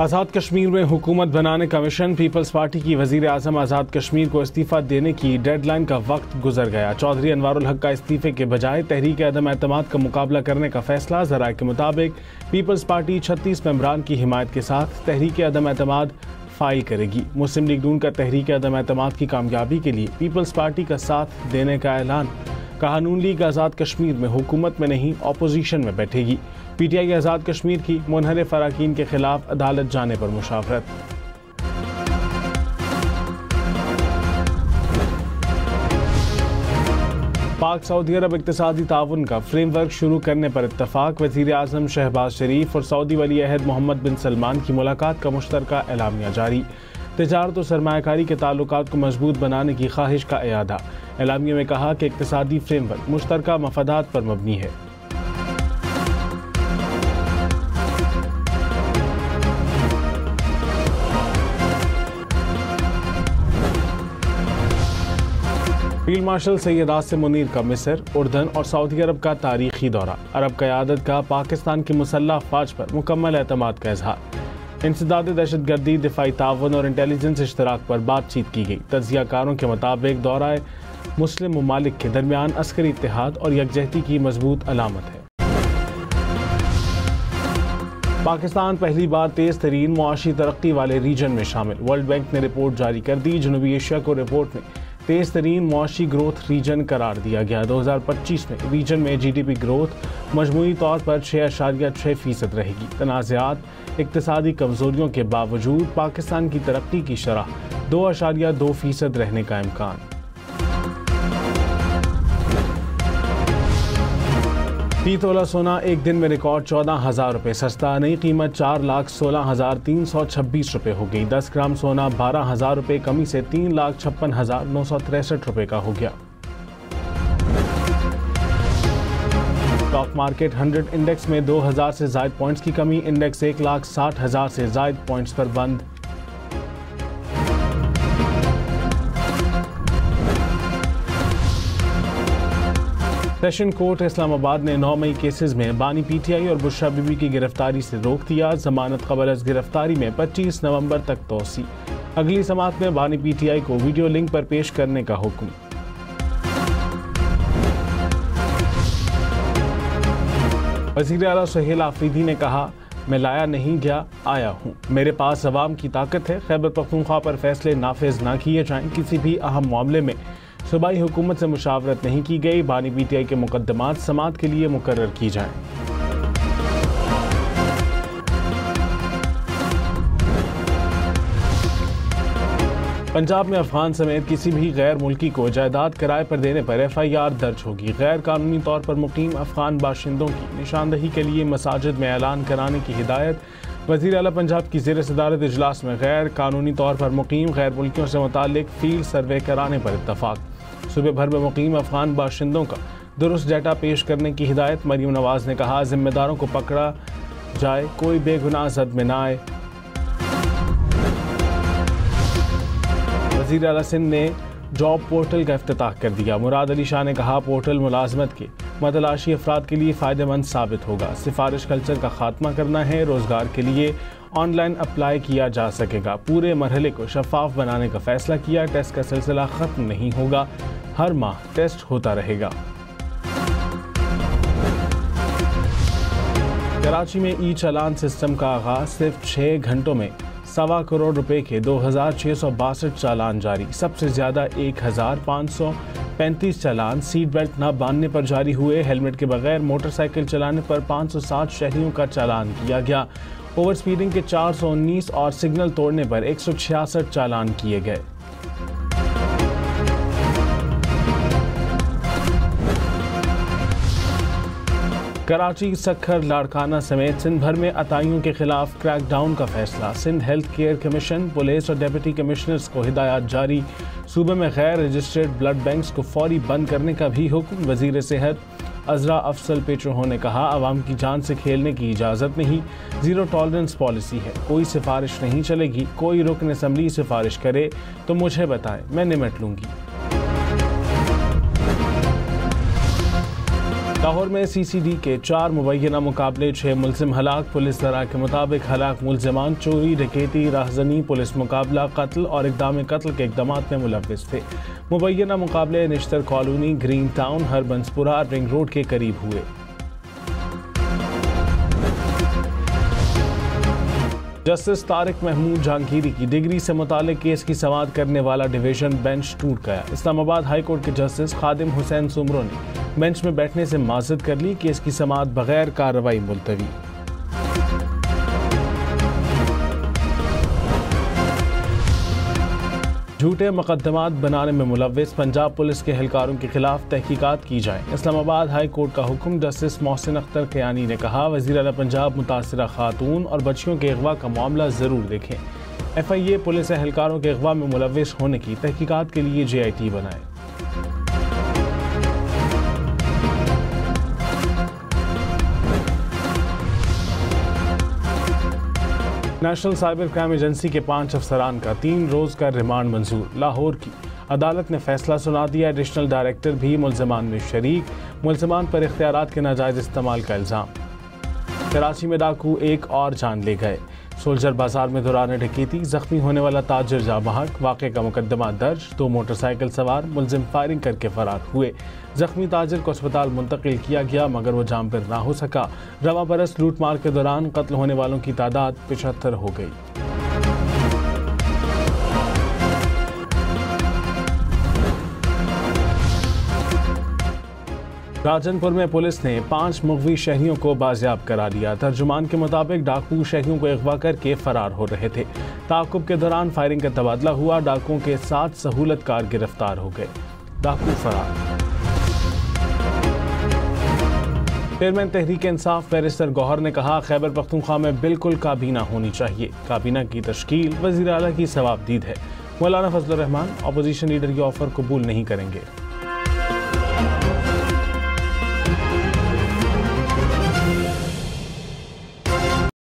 आज़ाद कश्मीर में हुकूमत बनाने का मिशन। पीपल्स पार्टी की वज़ीर आज़म आज़ाद कश्मीर को इस्तीफ़ा देने की डेडलाइन का वक्त गुजर गया। चौधरी अनवारुल हक का इस्तीफ़े के बजाय तहरीक अदम एतमाद का मुकाबला करने का फैसला। ज़राए के मुताबिक पीपल्स पार्टी 36 मेंबरान की हिमायत के साथ तहरीक अदम एतमाद फाइल करेगी। मुस्लिम लीग नून का तहरीक अदम एतमाद की कामयाबी के लिए पीपल्स पार्टी का साथ देने का ऐलान। कहा, नून लीग आज़ाद कश्मीर में हुकूमत में नहीं अपोजिशन में बैठेगी। पीटीआई आज़ाद कश्मीर की मुनहरिफ अराकीन के खिलाफ अदालत जाने पर मुशावरत। पाक सऊदी अरब इक्तिसादी ताउन का फ्रेमवर्क शुरू करने पर इत्तफाक। वज़ीर आज़म शहबाज शरीफ और सऊदी वली अहद मोहम्मद बिन सलमान की मुलाकात का मुश्तरका एलामिया जारी। तिजारत और सरमायाकारी के ताल्लुकात को मजबूत बनाने की ख्वाहिश का इयादा। एलामिया में कहा कि इक्तिसादी फ्रेमवर्क मुश्तरका मफादात पर मबनी है। फील्ड मार्शल सैयद आसिम मुनीर का मिस्र, उर्दन और सऊदी अरब का तारीखी दौरा। अरब क़यादत का पाकिस्तान की मुसल्लह अफ़वाज पर मुकम्मल एतमाद का इजहार। इंसदाद दहशतगर्दी, दिफाई ताउन और इंटेलिजेंस इश्तराक पर बातचीत की गई। तज्ज़ियाकारों के मुताबिक दौरा मुस्लिम ममालिक के दरमियान अस्करी इत्तेहाद और यकजहती की मजबूत अलामत है। पाकिस्तान पहली बार तेज़ तरीन मुआशी तरक्की वाले रीजन में शामिल। वर्ल्ड बैंक ने रिपोर्ट जारी कर दी। जनूबी एशिया को रिपोर्ट में तेज़ तरीन मुआशी ग्रोथ रीजन करार दिया गया। 2025 में रीजन में GDP ग्रोथ मजमूई तौर पर 6.6% रहेगी। तनाज़ात, इक्तिसादी कमज़ोरियों के बावजूद पाकिस्तान की तरक्की की शरह 2.2% रहने का इम्कान। फी तोला सोना एक दिन में रिकॉर्ड 14,000 रुपये सस्ता। नई कीमत 4,16,326 रुपये हो गई। 10 ग्राम सोना 12,000 रुपये कमी से 3,56,963 रुपये का हो गया। स्टॉक मार्केट 100 इंडेक्स में 2,000 से ज़ायद पॉइंट्स की कमी। इंडेक्स 1,60,000 से ज़ायद पॉइंट्स पर बंद। सेशन कोर्ट इस्लामाबाद ने 9 मई केसेस में बानी PTI और बुशरा बीबी की गिरफ्तारी से रोक दिया। जमानत कबल अज़ गिरफ्तारी में 25 नवंबर तक तोसी। अगली समाअत में बानी PTI को वीडियो लिंक पर पेश करने का हुक्म। वज़ीर आला सुहेल आफरीदी ने कहा, मैं लाया नहीं गया, आया हूँ। मेरे पास अवाम की ताकत है। खैबर पख्तूनख्वा पर फैसले नाफिज ना किए जाएं। किसी भी अहम मामले में सूबाई हुकूमत से मुशावरत नहीं की गई। बानी PTI के मुकदमात समाअत के लिए मुकर्रर की जाएं। पंजाब में अफगान समेत किसी भी गैर मुल्की को जायदाद किराए पर देने पर FIR दर्ज होगी। गैर कानूनी तौर पर मुकीम अफगान बाशिंदों की निशानदही के लिए मसाजिद में ऐलान कराने की हिदायत। वज़ीर आला पंजाब की ज़ेर सदारत इजलास में गैर कानूनी तौर पर मुकीम गैर मुल्कियों से मुताल्लिक फील्ड सर्वे कराने पर इत्तफाक। सूबे भर में मुकीम अफगान बाशिंदों का दुरुस्त डाटा पेश करने की हिदायत। मरीम नवाज ने कहा, जिम्मेदारों को पकड़ा जाए, कोई बेगुनाह जद में न आए। वज़ीर आला सिंध ने जॉब पोर्टल का इफ्तिताह कर दिया। मुराद अली शाह ने कहा, पोर्टल मुलाजमत के मतलाशी अफराद के लिए फ़ायदेमंद साबित होगा। सिफारिश कल्चर का खात्मा करना है। रोज़गार के लिए ऑनलाइन अप्लाई किया जा सकेगा। पूरे मरहले को शफाफ बनाने का फैसला किया। टेस्ट का सिलसिला ख़त्म नहीं होगा, हर माह टेस्ट होता रहेगा। कराची में ई चालान सिस्टम का आगाज। सिर्फ 6 घंटों में 1.25 करोड़ रुपए के 2,662 चालान जारी। सबसे ज़्यादा 1,535 चालान सीट बेल्ट न बांधने पर जारी हुए। हेलमेट के बगैर मोटरसाइकिल चलाने पर 560 शहरियों का चालान किया गया। ओवर स्पीडिंग के 419 और सिग्नल तोड़ने पर 166 चालान किए गए। कराची, सक्खर, लाड़काना समेत सिंध भर में अताइयों के खिलाफ क्रैकडाउन का फैसला। Sindh health care commission, police और डिप्टी कमिश्नर्स को हिदायत जारी। सूबे में गैर रजिस्टर्ड ब्लड बैंक्स को फौरी बंद करने का भी हुक्म। वजीर सेहत अजरा अफसल पेट्रो ने कहा, आवाम की जान से खेलने की इजाज़त नहीं। ज़ीरो टॉलरेंस पॉलिसी है, कोई सिफारिश नहीं चलेगी। कोई रुकन असम्बली सिफारिश करे तो मुझे बताएं, मैं निमट लूँगी। लाहौर में CCD के 4 मुबैना मुकाबले, 6 मुलजिम हलाक। पुलिस ज़रा के मुताबिक हलाक मुलजिमान चोरी, डकैती, राहजनी, पुलिस मुकाबला, कत्ल और इक़दाम कत्ल के इक़दामात में मुलव्विस थे। मुबैना मुकाबले Nishtar colony, green town, Harbanspura, ring road के करीब हुए। जस्टिस तारिक महमूद जहांगीरी की डिग्री से मुतालिक केस की समाअत करने वाला डिवीजन बेंच टूट गया। इस्लामाबाद हाई कोर्ट के जस्टिस खादिम हुसैन सुमरो ने बेंच में बैठने से माज़रत कर ली। केस की समाअत बगैर कार्रवाई मुलतवी। झूठे मुकदमात बनाने में मुलव्विस पंजाब पुलिस के एहलकारों के खिलाफ तहकीकात की जाए। इस्लामाबाद हाई कोर्ट का हुक्म। जस्टिस मोहसिन अख्तर कयानी ने कहा, वज़ीर आला पंजाब मुतासिरा खातून और बच्चियों के अगवा का मामला ज़रूर देखें। FIA पुलिस एहलकारों के अगवा में मुलव्विस होने की तहकीकात के लिए JIT बनाए। नेशनल साइबर क्राइम एजेंसी के 5 अफसरान का 3 रोज़ का रिमांड मंजूर। लाहौर की अदालत ने फैसला सुना दिया। एडिशनल डायरेक्टर भी मुलजमान में शरीक। मुलजमान पर इख्तियारात के नाजायज़ इस्तेमाल का इल्ज़ाम। कराची में डाकू एक और जान ले गए। सोल्जर बाजार में दौरान डकैती, जख्मी होने वाला ताजिर जा बहक। वाक़े का मुकदमा दर्ज। 2 मोटरसाइकिल सवार मुलजिम फायरिंग करके फरार हुए। जख्मी ताजिर को अस्पताल मुंतकिल किया गया मगर वो जाम पर ना हो सका। रवा बरस लूट मार के दौरान कत्ल होने वालों की तादाद 75 हो गई। राजनपुर में पुलिस ने 5 मुग़वी शहरियों को बाजियाब करा लिया। तर्जुमान के मुताबिक डाकू शहरियों को अगवा करके फरार हो रहे थे। ताक़ुब के दौरान फायरिंग का तबादला हुआ। डाकुओं के 7 सहूलतकार गिरफ्तार हो गए। डाकू फरार। चेयरमैन तहरीक इंसाफ बैरिस्टर गौहर ने कहा, खैबर पख्तूनख्वा में बिल्कुल काबीना होनी चाहिए। काबीना की तश्कील वज़ीर आला की सवाबदीद है। मौलाना फजलुर रहमान अपोजिशन लीडर की ऑफर कबूल नहीं करेंगे।